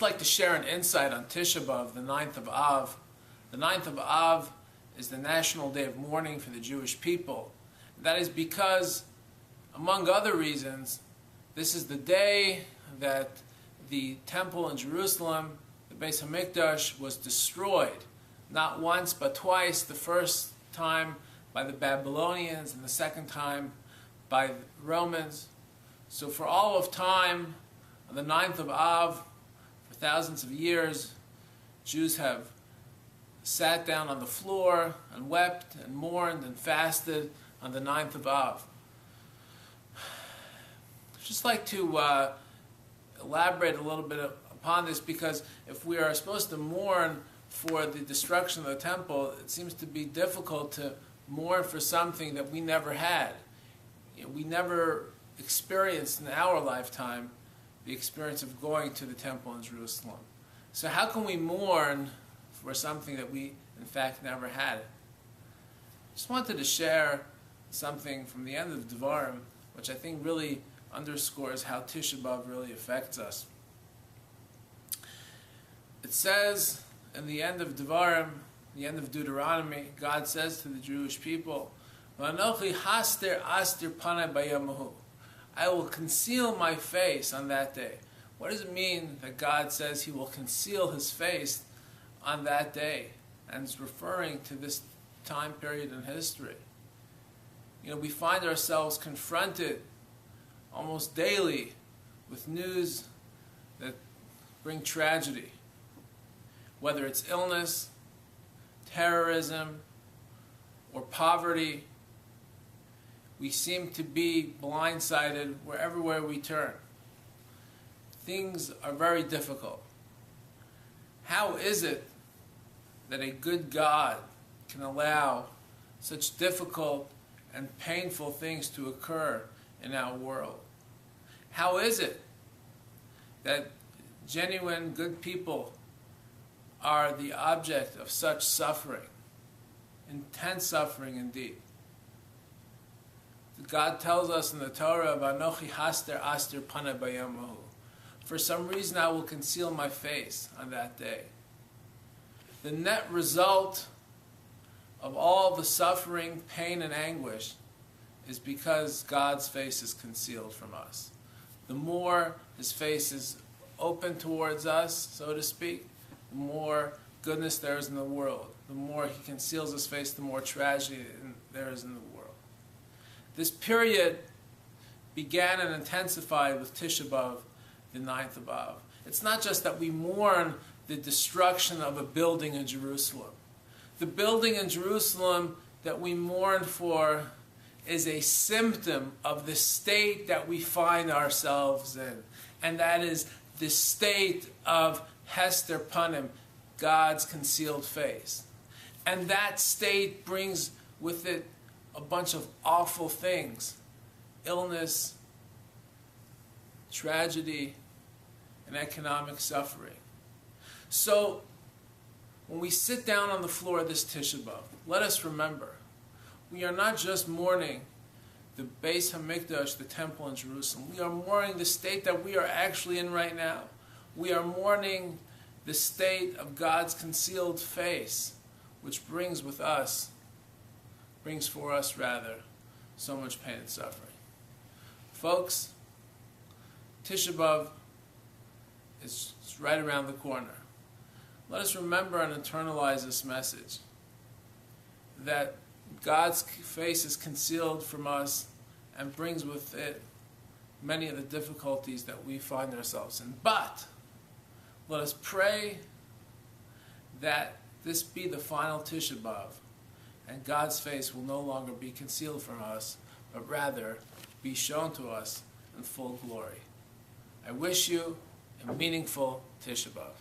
just like to share an insight on Tisha B'Av, the 9th of Av. The 9th of Av is the national day of mourning for the Jewish people. That is because, among other reasons, this is the day that the temple in Jerusalem, the Beis Hamikdash, was destroyed. Not once, but twice. The first time by the Babylonians and the second time by the Romans. So for all of time, on the 9th of Av, for thousands of years, Jews have sat down on the floor and wept and mourned and fasted on the 9th of Av. I'd just like to elaborate a little bit upon this, because if we are supposed to mourn for the destruction of the temple, it seems to be difficult to mourn for something that we never had. We never experienced in our lifetime the experience of going to the temple in Jerusalem. So how can we mourn for something that we in fact never had? Just wanted to share something from the end of Devarim, which I think really underscores how Tisha B'Av really affects us. It says in the end of Devarim, the end of Deuteronomy, God says to the Jewish people, "V'anochi haster astir panai bayamahu." I will conceal my face on that day. What does it mean that God says He will conceal His face on that day? And it's referring to this time period in history. We find ourselves confronted almost daily with news that bring tragedy. Whether it's illness, terrorism, or poverty, we seem to be blindsided wherever we turn. Things are very difficult. How is it that a good God can allow such difficult and painful things to occur in our world? How is it that genuine good people are the object of such suffering, intense suffering indeed? God tells us in the Torah, "V'anochi haster astir panai bayamahu." For some reason I will conceal my face on that day. The net result of all the suffering, pain, and anguish is because God's face is concealed from us. The more His face is open towards us, so to speak, the more goodness there is in the world. The more He conceals His face, the more tragedy there is in the world. This period began and intensified with Tisha B'Av, the 9th of Av. It's not just that we mourn the destruction of a building in Jerusalem. The building in Jerusalem that we mourn for is a symptom of the state that we find ourselves in. And that is the state of Hester Panim, God's concealed face. And that state brings with it a bunch of awful things: illness, tragedy, and economic suffering. So, when we sit down on the floor of this Tisha B'Av, let us remember, we are not just mourning the Beis Hamikdash, the temple in Jerusalem. We are mourning the state that we are actually in right now. We are mourning the state of God's concealed face, which brings for us so much pain and suffering. Folks, Tisha B'Av is right around the corner. Let us remember and internalize this message, that God's face is concealed from us and brings with it many of the difficulties that we find ourselves in. But let us pray that this be the final Tisha B'Av, and God's face will no longer be concealed from us, but rather be shown to us in full glory. I wish you a meaningful Tisha B'Av.